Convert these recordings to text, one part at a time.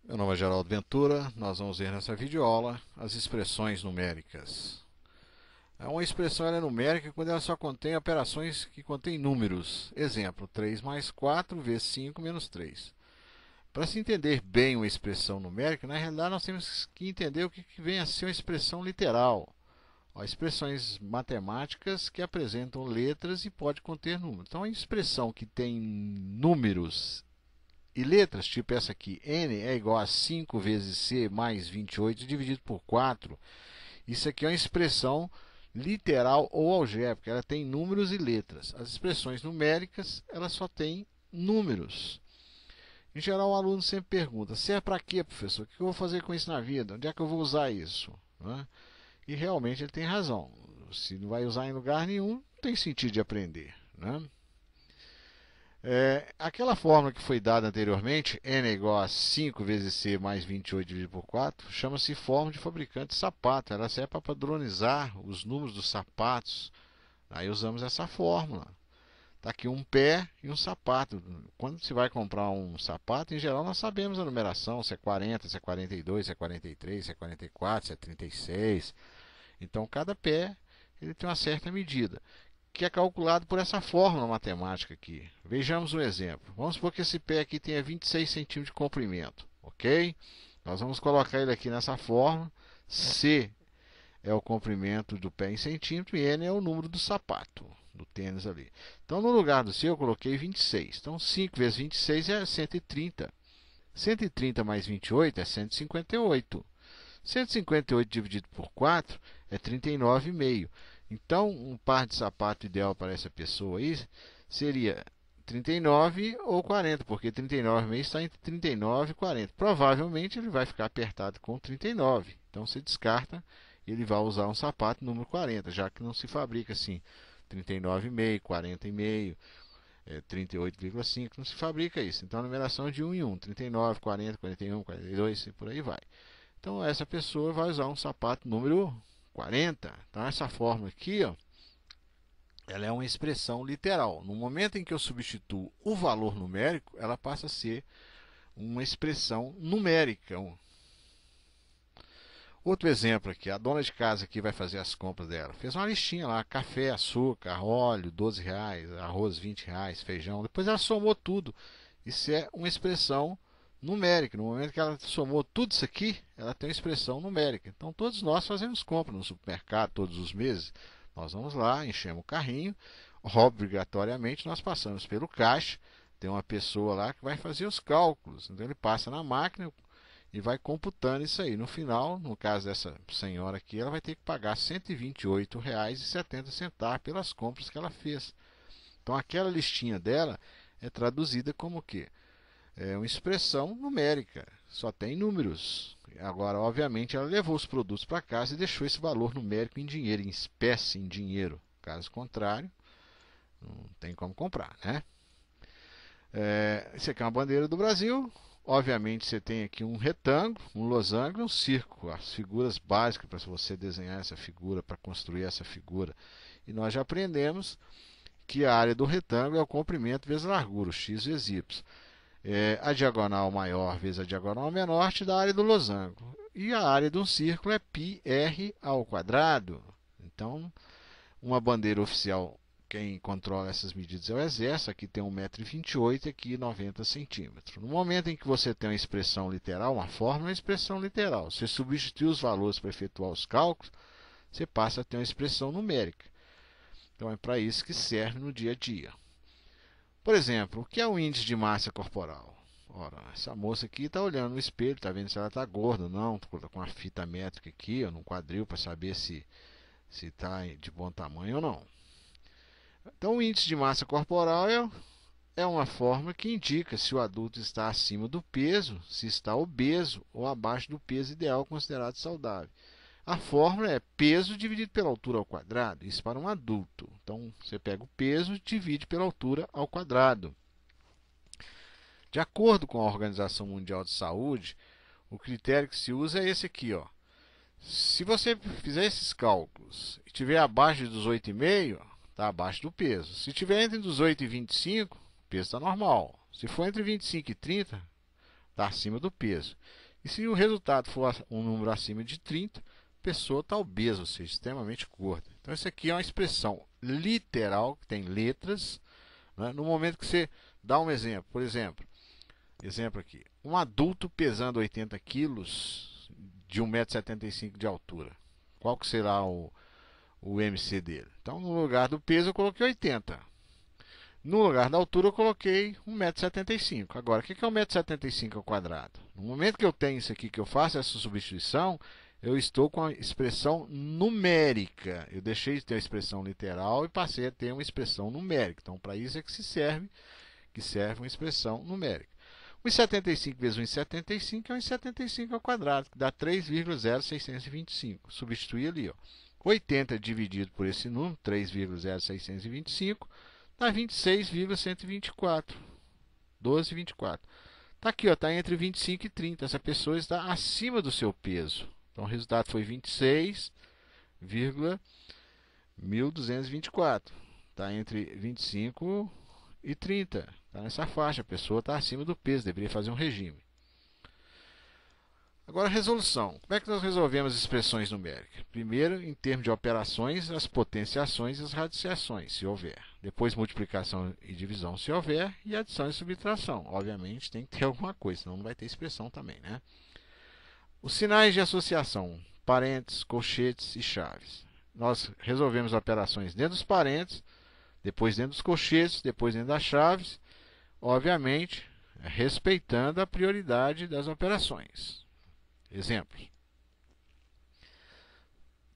Meu nome é Geraldo Ventura. Nós vamos ver nessa videoaula as expressões numéricas. Uma expressão ela é numérica quando ela só contém operações que contêm números. Exemplo, 3 mais 4 vezes 5 menos 3. Para se entender bem uma expressão numérica, na realidade nós temos que entender o que vem a ser uma expressão literal. Expressões matemáticas que apresentam letras e pode conter números. Então, a expressão que tem números e letras, tipo essa aqui, n é igual a 5 vezes c mais 28 dividido por 4. Isso aqui é uma expressão literal ou algébrica, ela tem números e letras. As expressões numéricas, elas só têm números. Em geral, o aluno sempre pergunta: serve para quê, professor? O que eu vou fazer com isso na vida? Onde é que eu vou usar isso? Né? E realmente ele tem razão. Se não vai usar em lugar nenhum, não tem sentido de aprender. Né? Aquela fórmula que foi dada anteriormente, n é igual a 5 vezes c mais 28 dividido por 4, chama-se fórmula de fabricante de sapato. Ela serve para padronizar os números dos sapatos. Aí usamos essa fórmula. Está aqui um pé e um sapato. Quando se vai comprar um sapato, em geral nós sabemos a numeração, se é 40, se é 42, se é 43, se é 44, se é 36. Então cada pé ele tem uma certa medida, que é calculado por essa fórmula matemática aqui. Vejamos um exemplo. Vamos supor que esse pé aqui tenha 26 centímetros de comprimento, ok? Nós vamos colocar ele aqui nessa fórmula. C é o comprimento do pé em centímetro e N é o número do sapato, do tênis ali. Então, no lugar do C, eu coloquei 26. Então, 5 vezes 26 é 130. 130 mais 28 é 158. 158 dividido por 4 é 39,5. Então, um par de sapato ideal para essa pessoa aí seria 39 ou 40, porque 39,5 está entre 39 e 40. Provavelmente ele vai ficar apertado com 39. Então, você descarta e ele vai usar um sapato número 40, já que não se fabrica assim 39,5, 40,5, 38,5, não se fabrica isso. Então, a numeração é de 1 em 1, 39, 40, 41, 42 e por aí vai. Então, essa pessoa vai usar um sapato número 40. Então, essa fórmula aqui, ó, ela é uma expressão literal. No momento em que eu substituo o valor numérico, ela passa a ser uma expressão numérica. Outro exemplo aqui, a dona de casa que vai fazer as compras dela. Fez uma listinha lá, café, açúcar, óleo, R$ 12, arroz, R$ 20, feijão. Depois ela somou tudo. Isso é uma expressão numérica. No momento que ela somou tudo isso aqui, ela tem uma expressão numérica. Então, todos nós fazemos compra no supermercado todos os meses. Nós vamos lá, enchemos o carrinho. Obrigatoriamente, nós passamos pelo caixa. Tem uma pessoa lá que vai fazer os cálculos. Então, ele passa na máquina e vai computando isso aí. No final, no caso dessa senhora aqui, ela vai ter que pagar R$ 128,70 pelas compras que ela fez. Então, aquela listinha dela é traduzida como o quê? É uma expressão numérica, só tem números. Agora, obviamente, ela levou os produtos para casa e deixou esse valor numérico em dinheiro, em espécie, em dinheiro. Caso contrário, não tem como comprar, né? Isso aqui é uma bandeira do Brasil. Obviamente, você tem aqui um retângulo, um losango e um círculo. As figuras básicas para você desenhar essa figura, para construir essa figura. E nós já aprendemos que a área do retângulo é o comprimento vezes a largura, o x vezes y. A diagonal maior vezes a diagonal menor te dá a área do losango. E a área de um círculo é πr ao quadrado. Então, uma bandeira oficial, quem controla essas medidas é o Exército. Aqui tem 1,28 m, aqui 90 centímetros. No momento em que você tem uma expressão literal, uma fórmula, é uma expressão literal. Você substitui os valores para efetuar os cálculos, você passa a ter uma expressão numérica. Então, é para isso que serve no dia a dia. Por exemplo, o que é o índice de massa corporal? Ora, essa moça aqui está olhando no espelho, está vendo se ela está gorda ou não. Estou com a fita métrica aqui, ó, no quadril, para saber se está de bom tamanho ou não. Então, o índice de massa corporal é uma forma que indica se o adulto está acima do peso, se está obeso ou abaixo do peso ideal considerado saudável. A fórmula é peso dividido pela altura ao quadrado, isso para um adulto. Então, você pega o peso e divide pela altura ao quadrado. De acordo com a Organização Mundial de Saúde, o critério que se usa é esse aqui, ó. Se você fizer esses cálculos e estiver abaixo dos 8,5, está abaixo do peso. Se estiver entre 18 e 25, o peso está normal. Se for entre 25 e 30, está acima do peso. E se o resultado for um número acima de 30, a pessoa está obesa, ou seja, extremamente gorda. Então, isso aqui é uma expressão literal, que tem letras, né? No momento que você dá um exemplo, por exemplo, aqui, um adulto pesando 80 quilos de 1,75 m de altura. Qual que será o MC dele? Então, no lugar do peso, eu coloquei 80. No lugar da altura, eu coloquei 1,75 m. Agora, o que é 1,75 m ao quadrado? No momento que eu tenho isso aqui, que eu faço essa substituição, eu estou com a expressão numérica. Eu deixei de ter a expressão literal e passei a ter uma expressão numérica. Então, para isso é que serve uma expressão numérica. 1,75 vezes 1,75 é 1,75 ao quadrado, que dá 3,0625. Substituir ali, ó. 80 dividido por esse número, 3,0625, dá 26,124. 12,24. Está aqui, está entre 25 e 30. Essa pessoa está acima do seu peso. Então, o resultado foi 26,1224. Está entre 25 e 30. Está nessa faixa. A pessoa está acima do peso. Deveria fazer um regime. Agora, resolução. Como é que nós resolvemos expressões numéricas? Primeiro, em termos de operações, as potenciações e as radiciações, se houver. Depois, multiplicação e divisão, se houver. E adição e subtração. Obviamente, tem que ter alguma coisa, senão não vai ter expressão também, né? Os sinais de associação, parênteses, colchetes e chaves. Nós resolvemos operações dentro dos parênteses, depois dentro dos colchetes, depois dentro das chaves. Obviamente, respeitando a prioridade das operações. Exemplos.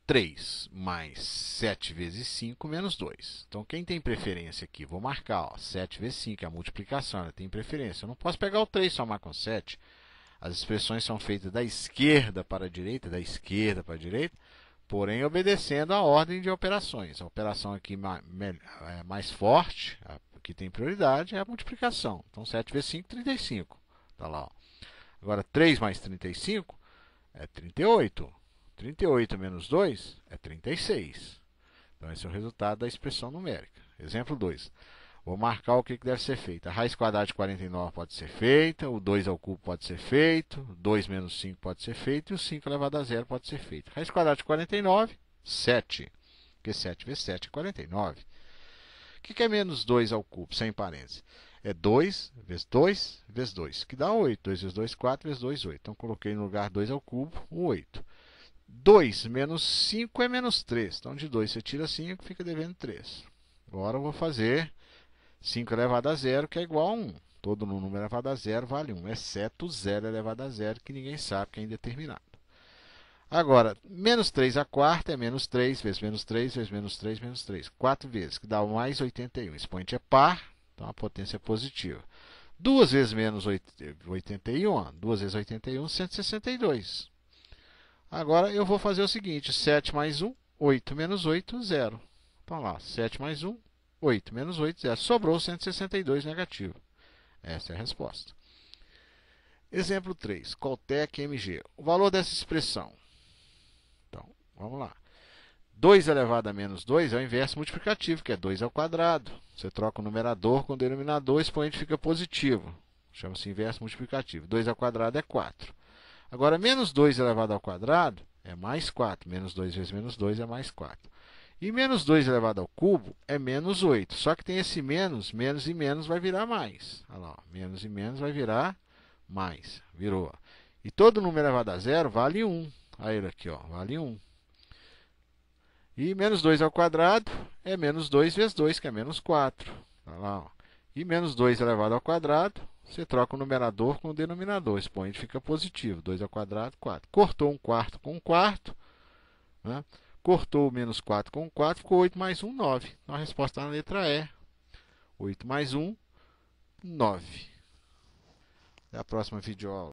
3 mais 7 vezes 5 menos 2. Então, quem tem preferência aqui? Vou marcar, ó, 7 vezes 5, é a multiplicação, ela tem preferência. Eu não posso pegar o 3 e somar com 7. As expressões são feitas da esquerda para a direita, porém obedecendo a ordem de operações. A operação aqui mais forte, a que tem prioridade, é a multiplicação. Então, 7 vezes 5, 35. Tá lá, ó. Agora, 3 mais 35 é 38. 38 menos 2 é 36. Então, esse é o resultado da expressão numérica. Exemplo 2. Vou marcar o que deve ser feito. A raiz quadrada de 49 pode ser feita, o 2 ao cubo pode ser feito, 2 menos 5 pode ser feito e o 5 elevado a zero pode ser feito. Raiz quadrada de 49, 7. Porque 7 vezes 7 é 49. O que é menos 2 ao cubo, sem parênteses? É 2 vezes 2 vezes 2, que dá 8. 2 vezes 2, 4 vezes 2, 8. Então, coloquei no lugar 2 ao cubo, o 8. 2 menos 5 é menos 3. Então, de 2 você tira 5, fica devendo 3. Agora eu vou fazer 5 elevado a zero, que é igual a 1. Todo número elevado a zero vale 1, exceto 0 elevado a zero, que ninguém sabe, que é indeterminado. Agora, menos 3 a quarta é menos 3 vezes menos 3 vezes menos 3 menos 3. 4 vezes, que dá mais 81. Esse expoente é par, então a potência é positiva. 2 vezes menos 81, 2 vezes 81, 162. Agora eu vou fazer o seguinte, 7 mais 1, 8 menos 8, 0. Então lá, 7 mais 1, 8 menos 8, 0. Sobrou 162 negativo. Essa é a resposta. Exemplo 3. Coltec MG. O valor dessa expressão. Então, vamos lá. 2 elevado a menos 2 é o inverso multiplicativo, que é 2 ao quadrado. Você troca o numerador com o denominador, o expoente fica positivo. Chama-se inverso multiplicativo. 2 ao quadrado é 4. Agora, menos 2 elevado ao quadrado é mais 4. Menos 2 vezes menos 2 é mais 4. E menos 2 elevado ao cubo é menos 8. Só que tem esse menos, menos e menos vai virar mais. Olha lá, menos e menos vai virar mais. Virou. E todo número elevado a zero vale 1. Aí ele aqui, ó, vale 1. E menos 2 ao quadrado é menos 2 vezes 2, que é menos 4. Olha lá, ó. E menos 2 elevado ao quadrado, você troca o numerador com o denominador. O expoente fica positivo. 2 ao quadrado, 4. Cortou um quarto com um quarto, né? Cortou o menos 4 com 4, ficou 8 mais 1, 9. Então, a resposta na letra E. 8 mais 1, 9. Até a próxima videoaula.